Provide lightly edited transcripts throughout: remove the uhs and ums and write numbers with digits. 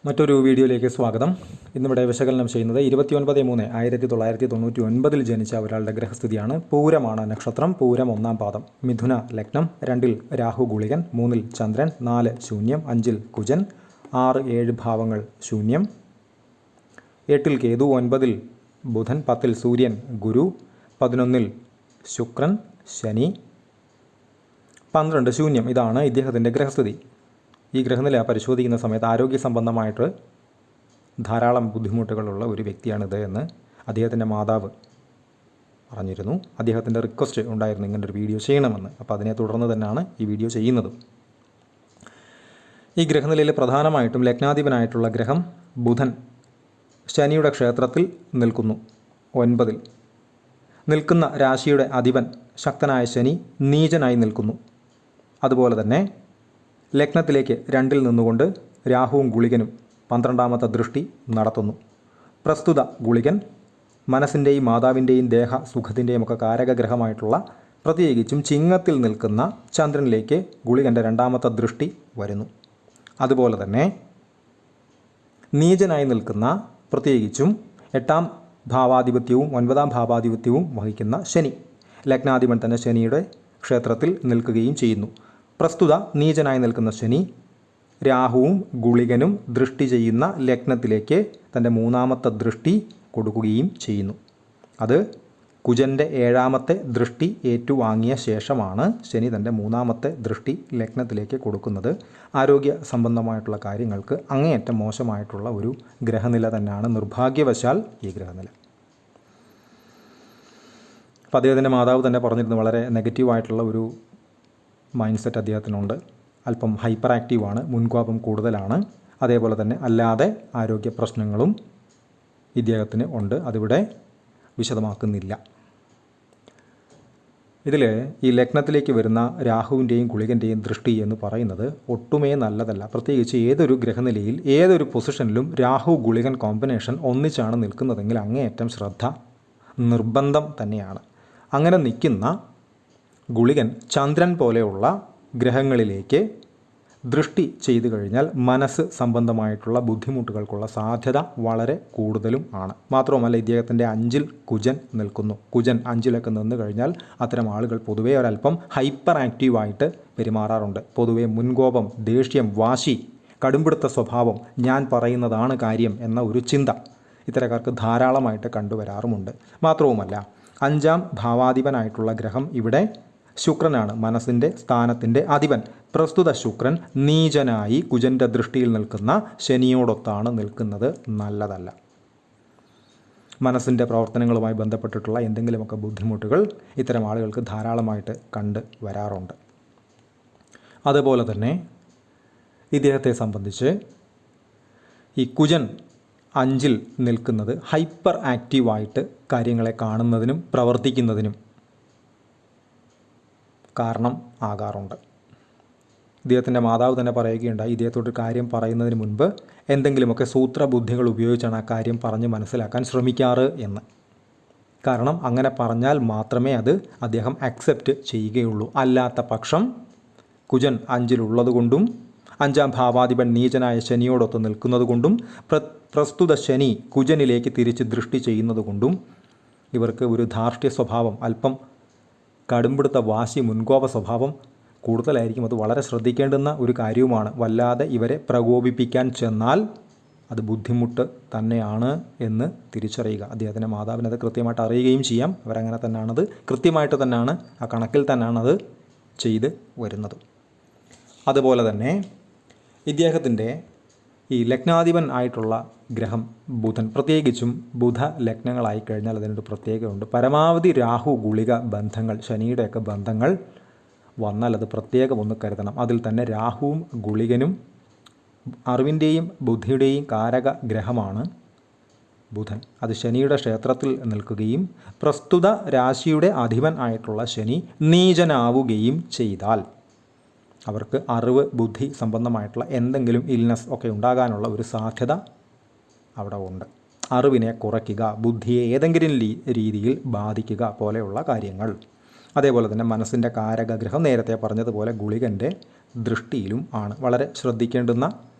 മറ്റൊരു വീഡിയോയിലേക്ക് സ്വാഗതം. ഇന്നിവിടെ വിശകലനം ചെയ്യുന്നത് 29/3/1999 ജനിച്ച ഒരാളുടെ ഗ്രഹസ്ഥിതിയാണ്. പൂരമാണ് നക്ഷത്രം. പൂരം 1-ാം പാദം. മിഥുന ലഗ്നം. 2-ൽ രാഹു ഗുളികൻ, 3-ൽ ചന്ദ്രൻ, 4 ശൂന്യം, 5-ൽ കുജൻ, 6, 7 ഭാവങ്ങൾ ശൂന്യം, 8-ൽ കേതു, 9-ൽ ബുധൻ, 10-ൽ സൂര്യൻ, ഗുരു, 11-ൽ ശുക്രൻ, ശനി, 12 ശൂന്യം. ഇതാണ് ഇദ്ദേഹത്തിൻ്റെ ഗ്രഹസ്ഥിതി. ഈ ഗ്രഹനില പരിശോധിക്കുന്ന സമയത്ത് ആരോഗ്യ സംബന്ധമായിട്ട് ധാരാളം ബുദ്ധിമുട്ടുകളുള്ള ഒരു വ്യക്തിയാണിത് എന്ന് അദ്ദേഹത്തിൻ്റെ മാതാവ് പറഞ്ഞിരുന്നു. അദ്ദേഹത്തിൻ്റെ റിക്വസ്റ്റ് ഉണ്ടായിരുന്നു ഇങ്ങനൊരു വീഡിയോ ചെയ്യണമെന്ന്. അപ്പോൾ അതിനെ തുടർന്ന് തന്നെയാണ് ഈ വീഡിയോ ചെയ്യുന്നത്. ഈ ഗ്രഹനിലയിൽ പ്രധാനമായിട്ടും ലഗ്നാധിപനായിട്ടുള്ള ഗ്രഹം ബുധൻ ശനിയുടെ ക്ഷേത്രത്തിൽ നിൽക്കുന്നു. 9-ൽ നിൽക്കുന്ന രാശിയുടെ അധിപൻ ശക്തനായ ശനി നീചനായി നിൽക്കുന്നു. അതുപോലെ തന്നെ ലഗ്നത്തിലേക്ക് 2-ൽ നിന്നുകൊണ്ട് രാഹുവും ഗുളികനും 12ാമത്തെ ദൃഷ്ടി നടത്തുന്നു. പ്രസ്തുത ഗുളികൻ മനസ്സിൻ്റെയും മാതാവിൻ്റെയും ദേഹ സുഖത്തിൻ്റെയും ഒക്കെ കാരകഗ്രഹമായിട്ടുള്ള പ്രത്യേകിച്ചും ചിങ്ങത്തിൽ നിൽക്കുന്ന ചന്ദ്രനിലേക്ക് ഗുളികൻ്റെ 2ാമത്തെ ദൃഷ്ടി വരുന്നു. അതുപോലെ തന്നെ നീചനായി നിൽക്കുന്ന പ്രത്യേകിച്ചും 8-ാം ഭാവാധിപത്യവും 9-ാം ഭാവാധിപത്യവും വഹിക്കുന്ന ശനി ലഗ്നാധിപൻ തന്നെ ശനിയുടെ ക്ഷേത്രത്തിൽ നിൽക്കുകയും ചെയ്യുന്നു. പ്രസ്തുത നീചനായി നിൽക്കുന്ന ശനി രാഹുവും ഗുളികനും ദൃഷ്ടി ചെയ്യുന്ന ലഗ്നത്തിലേക്ക് തൻ്റെ 3ാമത്തെ ദൃഷ്ടി കൊടുക്കുകയും ചെയ്യുന്നു. അത് കുജൻ്റെ 7ാമത്തെ ദൃഷ്ടി ഏറ്റുവാങ്ങിയ ശേഷമാണ് ശനി തൻ്റെ 3ാമത്തെ ദൃഷ്ടി ലഗ്നത്തിലേക്ക് കൊടുക്കുന്നത്. ആരോഗ്യ സംബന്ധമായിട്ടുള്ള കാര്യങ്ങൾക്ക് അങ്ങേയറ്റം മോശമായിട്ടുള്ള ഒരു ഗ്രഹനില തന്നെയാണ് നിർഭാഗ്യവശാൽ ഈ ഗ്രഹനില. അപ്പോൾ അദ്ദേഹത്തിൻ്റെ മാതാവ് തന്നെ പറഞ്ഞിരുന്നു, വളരെ നെഗറ്റീവായിട്ടുള്ള ഒരു മൈൻഡ് സെറ്റ് അദ്ദേഹത്തിനുണ്ട്. അല്പം ഹൈപ്പർ ആക്റ്റീവാണ്, മുൻകോപം കൂടുതലാണ്. അതേപോലെ തന്നെ അല്ലാതെ ആരോഗ്യ പ്രശ്നങ്ങളും ഇദ്ദേഹത്തിന് ഉണ്ട്. അതിവിടെ വിശദമാക്കുന്നില്ല. ഇതിൽ ഈ ലഗ്നത്തിലേക്ക് വരുന്ന രാഹുവിൻ്റെയും ഗുളികൻ്റെയും ദൃഷ്ടി എന്ന് പറയുന്നത് ഒട്ടുമേ നല്ലതല്ല. പ്രത്യേകിച്ച് ഏതൊരു ഗ്രഹനിലയിൽ ഏതൊരു പൊസിഷനിലും രാഹു ഗുളികൻ കോമ്പിനേഷൻ ഒന്നിച്ചാണ് നിൽക്കുന്നതെങ്കിൽ അങ്ങേയറ്റം ശ്രദ്ധ നിർബന്ധം തന്നെയാണ്. അങ്ങനെ നിൽക്കുന്ന ഗുളികൻ ചന്ദ്രൻ പോലെയുള്ള ഗ്രഹങ്ങളിലേക്ക് ദൃഷ്ടി ചെയ്തു കഴിഞ്ഞാൽ മനസ്സ് സംബന്ധമായിട്ടുള്ള ബുദ്ധിമുട്ടുകൾക്കുള്ള സാധ്യത വളരെ കൂടുതലും ആണ്. മാത്രവുമല്ല ഇദ്ദേഹത്തിൻ്റെ 5-ൽ കുജൻ നിൽക്കുന്നു. കുജൻ 5-ലൊക്കെ നിന്ന് കഴിഞ്ഞാൽ അത്തരം ആളുകൾ പൊതുവേ ഒരല്പം ഹൈപ്പർ ആക്റ്റീവായിട്ട് പെരുമാറാറുണ്ട്. പൊതുവേ മുൻകോപം, ദേഷ്യം, വാശി, കടുംപിടുത്ത സ്വഭാവം, ഞാൻ പറയുന്നതാണ് കാര്യം എന്ന ഒരു ചിന്ത ഇത്തരക്കാർക്ക് ധാരാളമായിട്ട് കണ്ടുവരാറുമുണ്ട്. മാത്രവുമല്ല 5-ാം ഭാവാധിപനായിട്ടുള്ള ഗ്രഹം ഇവിടെ ശുക്രനാണ്, മനസ്സിൻ്റെ സ്ഥാനത്തിൻ്റെ അധിപൻ. പ്രസ്തുത ശുക്രൻ നീചനായി കുജൻ്റെ ദൃഷ്ടിയിൽ നിൽക്കുന്ന ശനിയോടൊത്താണ് നിൽക്കുന്നത്. നല്ലതല്ല. മനസ്സിൻ്റെ പ്രവർത്തനങ്ങളുമായി ബന്ധപ്പെട്ടിട്ടുള്ള എന്തെങ്കിലുമൊക്കെ ബുദ്ധിമുട്ടുകൾ ഇത്തരം ആളുകൾക്ക് ധാരാളമായിട്ട് കണ്ട് വരാറുണ്ട്. അതുപോലെ തന്നെ ഇദ്ദേഹത്തെ സംബന്ധിച്ച് ഈ കുജൻ 5-ൽ നിൽക്കുന്നത് ഹൈപ്പർ ആക്റ്റീവായിട്ട് കാര്യങ്ങളെ കാണുന്നതിനും പ്രവർത്തിക്കുന്നതിനും കാരണം ആകാറുണ്ട്. ഇദ്ദേഹത്തിൻ്റെ മാതാവ് തന്നെ പറയുകയുണ്ടായി, ഇദ്ദേഹത്തോട് കാര്യം പറയുന്നതിന് മുൻപ് എന്തെങ്കിലുമൊക്കെ സൂത്രബുദ്ധികൾ ഉപയോഗിച്ചാണ് ആ കാര്യം പറഞ്ഞ് മനസ്സിലാക്കാൻ ശ്രമിക്കാറ് എന്ന്. കാരണം അങ്ങനെ പറഞ്ഞാൽ മാത്രമേ അത് അദ്ദേഹം അക്സെപ്റ്റ് ചെയ്യുകയുള്ളൂ. അല്ലാത്ത പക്ഷം കുജൻ 5-ലുള്ളത് കൊണ്ടും 5-ാം ഭാവാധിപൻ നീചനായ ശനിയോടൊത്ത് നിൽക്കുന്നത് കൊണ്ടും പ്രസ്തുത ശനി കുജനിലേക്ക് തിരിച്ച് ദൃഷ്ടി ചെയ്യുന്നത് കൊണ്ടും ഇവർക്ക് ഒരു ധാർഷ്ട്യ സ്വഭാവം, അല്പം കടുംപിടുത്ത വാശി, മുൻകോപ സ്വഭാവം കൂടുതലായിരിക്കും. അത് വളരെ ശ്രദ്ധിക്കേണ്ടുന്ന ഒരു കാര്യവുമാണ്. വല്ലാതെ ഇവരെ പ്രകോപിപ്പിക്കാൻ ചെന്നാൽ അത് ബുദ്ധിമുട്ട് തന്നെയാണ് എന്ന് തിരിച്ചറിയുക. അദ്ദേഹത്തിൻ്റെ മാതാവിനത് കൃത്യമായിട്ട് അറിയുകയും ചെയ്യാം. അവരങ്ങനെ തന്നെയാണത് കൃത്യമായിട്ട് തന്നെയാണ് ആ കണക്കിൽ തന്നെയാണത് ചെയ്ത് വരുന്നത്. അതുപോലെ തന്നെ ഇദ്ദേഹത്തിൻ്റെ ഈ ലഗ്നാധിപൻ ആയിട്ടുള്ള ഗ്രഹം ബുധൻ, പ്രത്യേകിച്ചും ബുധ ലഗ്നങ്ങളായി കഴിഞ്ഞാൽ അതിനൊരു പ്രത്യേകമുണ്ട്. പരമാവധി രാഹു ഗുളിക ബന്ധങ്ങൾ, ശനിയുടെയൊക്കെ ബന്ധങ്ങൾ വന്നാൽ അത് പ്രത്യേകം ഒന്ന് കരുതണം. അതിൽ തന്നെ രാഹുവും ഗുളികനും അറിവിൻ്റെയും ബുദ്ധിയുടെയും കാരക ഗ്രഹമാണ് ബുധൻ. അത് ശനിയുടെ ക്ഷേത്രത്തിൽ നിൽക്കുകയും പ്രസ്തുത രാശിയുടെ അധിപൻ ആയിട്ടുള്ള ശനി നീചനാവുകയും ചെയ്താൽ അവർക്ക് അറിവ്, ബുദ്ധി സംബന്ധമായിട്ടുള്ള എന്തെങ്കിലും ഇൽനെസ് ഒക്കെ ഉണ്ടാകാനുള്ള ഒരു സാധ്യത അവിടെ ഉണ്ട്. അറിവിനെ കുറയ്ക്കുക, ബുദ്ധിയെ ഏതെങ്കിലും രീതിയിൽ ബാധിക്കുക പോലെയുള്ള കാര്യങ്ങൾ. അതേപോലെ തന്നെ മനസ്സിൻ്റെ കാരകഗ്രഹം നേരത്തെ പറഞ്ഞതുപോലെ ഗുളികൻ്റെ ദൃഷ്ടിയിലും ആണ്. വളരെ ശ്രദ്ധിക്കേണ്ടുന്ന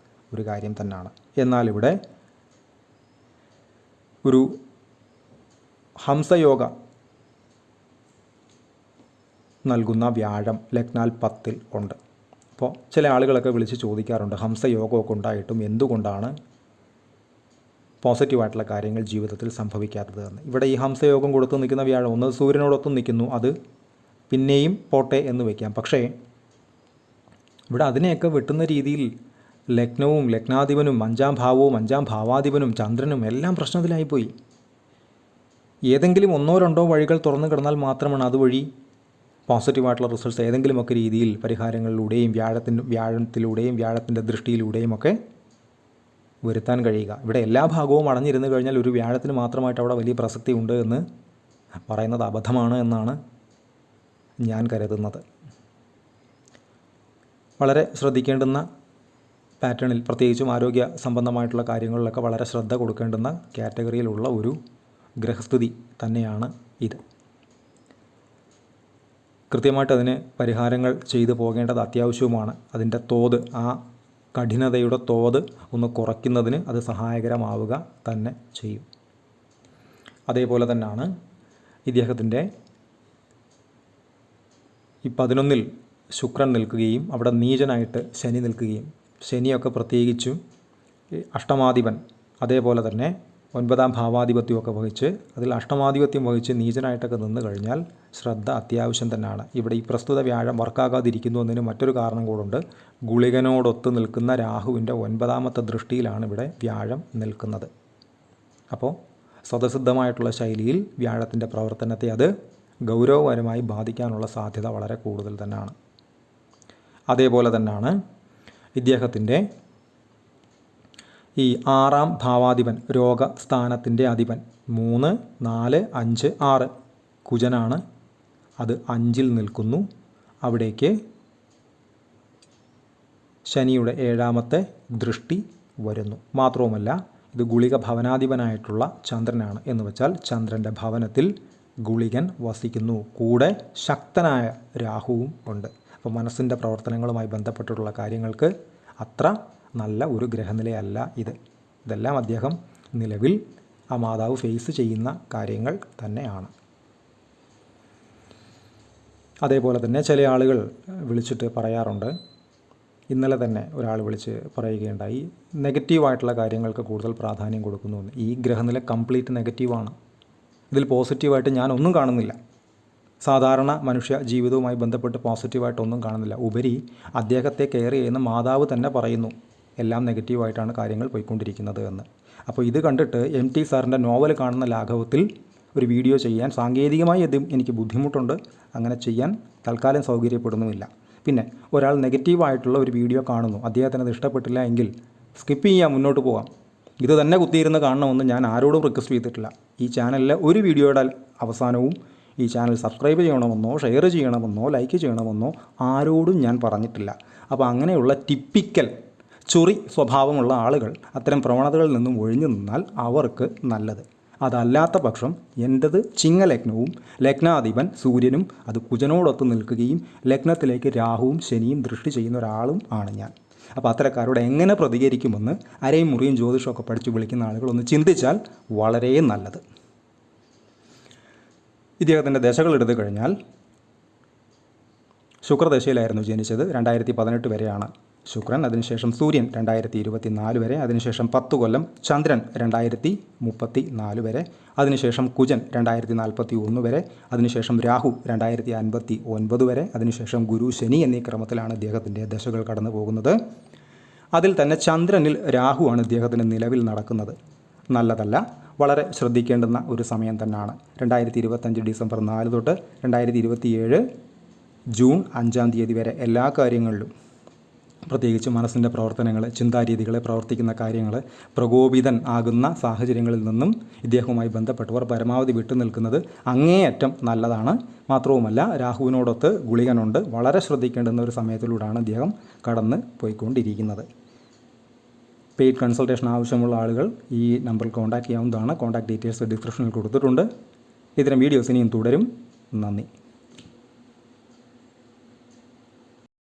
ഒരു കാര്യം തന്നെയാണ്. എന്നാൽ ഇവിടെ ഒരു ഹംസയോഗ നൽകുന്ന വ്യാഴം ലഗ്നാൽ 10 ഉണ്ട്. അപ്പോൾ ചില ആളുകളൊക്കെ വിളിച്ച് ചോദിക്കാറുണ്ട്, ഹംസയോഗമൊക്കെ ഉണ്ടായിട്ടും എന്തുകൊണ്ടാണ് പോസിറ്റീവായിട്ടുള്ള കാര്യങ്ങൾ ജീവിതത്തിൽ സംഭവിക്കാത്തത് എന്ന്. ഇവിടെ ഈ ഹംസയോഗം കൊടുത്ത് നിൽക്കുന്ന വ്യാഴം ഒന്ന് സൂര്യനോടൊത്തും നിൽക്കുന്നു, അത് പിന്നെയും പോട്ടെ എന്ന് വയ്ക്കാം. പക്ഷേ ഇവിടെ അതിനെയൊക്കെ വെട്ടുന്ന രീതിയിൽ ലഗ്നവും ലഗ്നാധിപനും 5-ാം ഭാവവും 5-ാം ഭാവാധിപനും ചന്ദ്രനും എല്ലാം പ്രശ്നത്തിലായിപ്പോയി. ഏതെങ്കിലും 1-2 വഴികൾ തുറന്നു കിടന്നാൽ മാത്രമാണ് അതുവഴി പോസിറ്റീവായിട്ടുള്ള റിസൾട്ട്സ് ഏതെങ്കിലുമൊക്കെ രീതിയിൽ പരിഹാരങ്ങളിലൂടെയും വ്യാഴത്തിലൂടെയും വ്യാഴത്തിൻ്റെ ദൃഷ്ടിയിലൂടെയും ഒക്കെ വരുത്താൻ കഴിയുക. ഇവിടെ എല്ലാ ഭാഗവും അടഞ്ഞിരുന്നു കഴിഞ്ഞാൽ ഒരു വ്യാഴത്തിന് മാത്രമായിട്ട് അവിടെ വലിയ പ്രസക്തി ഉണ്ട് എന്ന് പറയുന്നത് അബദ്ധമാണ് എന്നാണ് ഞാൻ കരുതുന്നത്. വളരെ ശ്രദ്ധിക്കേണ്ടുന്ന പാറ്റേണിൽ, പ്രത്യേകിച്ചും ആരോഗ്യ സംബന്ധമായിട്ടുള്ള കാര്യങ്ങളിലൊക്കെ വളരെ ശ്രദ്ധ കൊടുക്കേണ്ടുന്ന കാറ്റഗറിയിലുള്ള ഒരു ഗ്രഹസ്ഥിതി തന്നെയാണ് ഇത്. കൃത്യമായിട്ട് അതിന് പരിഹാരങ്ങൾ ചെയ്തു പോകേണ്ടത് അത്യാവശ്യവുമാണ്. അതിൻ്റെ തോത്, ആ കഠിനതയുടെ തോത് ഒന്ന് കുറയ്ക്കുന്നതിന് അത് സഹായകരമാവുക തന്നെ ചെയ്യും. അതേപോലെ തന്നെയാണ് ഇദ്ദേഹത്തിൻ്റെ ഈ 11-ൽ ശുക്രൻ നിൽക്കുകയും അവിടെ നീചനായിട്ട് ശനി നിൽക്കുകയും, ശനിയൊക്കെ പ്രത്യേകിച്ചും അഷ്ടമാധിപൻ, അതേപോലെ തന്നെ 9-ാം ഭാവാധിപത്യമൊക്കെ വഹിച്ച് അതിൽ അഷ്ടമാധിപത്യം വഹിച്ച് നീചനായിട്ടൊക്കെ നിന്ന് കഴിഞ്ഞാൽ ശ്രദ്ധ അത്യാവശ്യം തന്നെയാണ്. ഇവിടെ ഈ പ്രസ്തുത വ്യാഴം വർക്കാകാതിരിക്കുന്നു എന്നതിന് മറ്റൊരു കാരണം കൂടുണ്ട്. ഗുളികനോടൊത്ത് നിൽക്കുന്ന രാഹുവിൻ്റെ 9-ാമത്തെ ദൃഷ്ടിയിലാണ് ഇവിടെ വ്യാഴം നിൽക്കുന്നത്. അപ്പോൾ സ്വതസിദ്ധമായിട്ടുള്ള ശൈലിയിൽ വ്യാഴത്തിൻ്റെ പ്രവർത്തനത്തെ അത് ഗൗരവപരമായി ബാധിക്കാനുള്ള സാധ്യത വളരെ കൂടുതൽ തന്നെയാണ്. അതേപോലെ തന്നെയാണ് ഇദ്ദേഹത്തിൻ്റെ ഈ 6-ാം ഭാവാധിപൻ, രോഗസ്ഥാനത്തിൻ്റെ അധിപൻ, 3, 4, 5, 6 കുജനാണ്. അത് 5-ൽ നിൽക്കുന്നു. അവിടേക്ക് ശനിയുടെ 7-ാമത്തെ ദൃഷ്ടി വരുന്നു. മാത്രവുമല്ല ഇത് ഗുളിക ഭവനാധിപനായിട്ടുള്ള ചന്ദ്രനാണ്. എന്ന് വെച്ചാൽ ചന്ദ്രൻ്റെ ഭവനത്തിൽ ഗുളികൻ വസിക്കുന്നു. കൂടെ ശക്തനായ രാഹുവും ഉണ്ട്. അപ്പോൾ മനസ്സിൻ്റെ പ്രവർത്തനങ്ങളുമായി ബന്ധപ്പെട്ടിട്ടുള്ള കാര്യങ്ങൾക്ക് അത്ര നല്ല ഒരു ഗ്രഹനിലയല്ല ഇത്. ഇതെല്ലാം അദ്ദേഹം നിലവിൽ ആ മാതാവ് ഫേസ് ചെയ്യുന്ന കാര്യങ്ങൾ തന്നെയാണ്. അതേപോലെ തന്നെ ചില ആളുകൾ വിളിച്ചിട്ട് പറയാറുണ്ട്, ഇന്നലെ തന്നെ ഒരാൾ വിളിച്ച് പറയുകയുണ്ടായി, നെഗറ്റീവായിട്ടുള്ള കാര്യങ്ങൾക്ക് കൂടുതൽ പ്രാധാന്യം കൊടുക്കുന്നുവെന്ന്. ഈ ഗ്രഹനില കംപ്ലീറ്റ് നെഗറ്റീവാണ്. ഇതിൽ പോസിറ്റീവായിട്ട് ഞാനൊന്നും കാണുന്നില്ല. സാധാരണ മനുഷ്യ ജീവിതവുമായി ബന്ധപ്പെട്ട് പോസിറ്റീവായിട്ടൊന്നും കാണുന്നില്ല. ഉപരി അദ്ദേഹത്തെ കെയർ ചെയ്യുന്ന മാതാവ് തന്നെ പറയുന്നു എല്ലാം നെഗറ്റീവായിട്ടാണ് കാര്യങ്ങൾ പോയിക്കൊണ്ടിരിക്കുന്നത് എന്ന്. അപ്പോൾ ഇത് കണ്ടിട്ട് MT സാറിൻ്റെ നോവൽ കാണുന്ന ലാഘവത്തിൽ ഒരു വീഡിയോ ചെയ്യാൻ സാങ്കേതികമായി എനിക്ക് ബുദ്ധിമുട്ടുണ്ട്. അങ്ങനെ ചെയ്യാൻ തൽക്കാലം സൗകര്യപ്പെടുന്നുമില്ല. പിന്നെ ഒരാൾ നെഗറ്റീവായിട്ടുള്ള ഒരു വീഡിയോ കാണുന്നു, അദ്ദേഹത്തിന് അത് ഇഷ്ടപ്പെട്ടില്ല എങ്കിൽ സ്കിപ്പ് ചെയ്യാം, മുന്നോട്ട് പോകാം. ഇത് തന്നെ കുത്തിയിരുന്ന് കാണണമെന്ന് ഞാൻ ആരോടും റിക്വസ്റ്റ് ചെയ്തിട്ടില്ല. ഈ ചാനലിലെ ഒരു വീഡിയോയുടെ അവസാനവും ഈ ചാനൽ സബ്സ്ക്രൈബ് ചെയ്യണമെന്നോ ഷെയർ ചെയ്യണമെന്നോ ലൈക്ക് ചെയ്യണമെന്നോ ആരോടും ഞാൻ പറഞ്ഞിട്ടില്ല. അപ്പോൾ അങ്ങനെയുള്ള ടിപ്പിക്കൽ ചൊറി സ്വഭാവമുള്ള ആളുകൾ അത്തരം പ്രവണതകളിൽ നിന്നും ഒഴിഞ്ഞു നിന്നാൽ അവർക്ക് നല്ലത്. അതല്ലാത്ത പക്ഷം എൻ്റെത് ചിങ്ങലഗ്നവും ലഗ്നാധിപൻ സൂര്യനും അത് കുജനോടൊത്ത് നിൽക്കുകയും ലഗ്നത്തിലേക്ക് രാഹുവും ശനിയും ദൃഷ്ടി ചെയ്യുന്ന ഒരാളും ആണ് ഞാൻ. അപ്പോൾ അത്തരക്കാരോട് എങ്ങനെ പ്രതികരിക്കുമെന്ന് അരയും മുറിയും ജ്യോതിഷമൊക്കെ പഠിച്ച് വിളിക്കുന്ന ആളുകളൊന്ന് ചിന്തിച്ചാൽ വളരെ നല്ലത്. ഇദ്ദേഹത്തിൻ്റെ ദശകൾ എടുത്തു കഴിഞ്ഞാൽ ശുക്രദശയിലായിരുന്നു ജനിച്ചത്. 2018 വരെയാണ് ശുക്രൻ. അതിനുശേഷം സൂര്യൻ 2024 വരെ. അതിനുശേഷം 10 കൊല്ലം ചന്ദ്രൻ 2034 വരെ. അതിനുശേഷം കുജൻ 2041 വരെ. അതിനുശേഷം രാഹു 2059 വരെ. അതിനുശേഷം ഗുരു ശനി എന്നീ ക്രമത്തിലാണ് ഇദ്ദേഹത്തിൻ്റെ ദശകൾ കടന്നു പോകുന്നത്. അതിൽ തന്നെ ചന്ദ്രനിൽ രാഹുവാണ് ഇദ്ദേഹത്തിന് നിലവിൽ നടക്കുന്നത്. നല്ലതല്ല, വളരെ ശ്രദ്ധിക്കേണ്ടുന്ന ഒരു സമയം തന്നെയാണ്. 2025 ഡിസംബർ 4 തൊട്ട് 2027 ജൂൺ 5-ാം തീയതി വരെ എല്ലാ കാര്യങ്ങളിലും, പ്രത്യേകിച്ച് മനസ്സിൻ്റെ പ്രവർത്തനങ്ങൾ, ചിന്താരീതികളെ, പ്രവർത്തിക്കുന്ന കാര്യങ്ങൾ, പ്രകോപിതൻ ആകുന്ന സാഹചര്യങ്ങളിൽ നിന്നും ഇദ്ദേഹവുമായി ബന്ധപ്പെട്ടവർ പരമാവധി വിട്ടുനിൽക്കുന്നത് അങ്ങേയറ്റം നല്ലതാണ്. മാത്രവുമല്ല രാഹുവിനോടൊത്ത് ഗുളികനുണ്ട്. വളരെ ശ്രദ്ധിക്കേണ്ടുന്ന ഒരു സമയത്തിലൂടെയാണ് ഇദ്ദേഹം കടന്ന് പോയിക്കൊണ്ടിരിക്കുന്നത്. പെയ്ഡ് കൺസൾട്ടേഷൻ ആവശ്യമുള്ള ആളുകൾ ഈ നമ്പറിൽ കോൺടാക്റ്റ് ചെയ്യാവുന്നതാണ്. കോൺടാക്ട് ഡീറ്റെയിൽസ് ഡിസ്ക്രിപ്ഷനിൽ കൊടുത്തിട്ടുണ്ട്. ഇത്തരം വീഡിയോസ് ഇനിയും തുടരും. നന്ദി.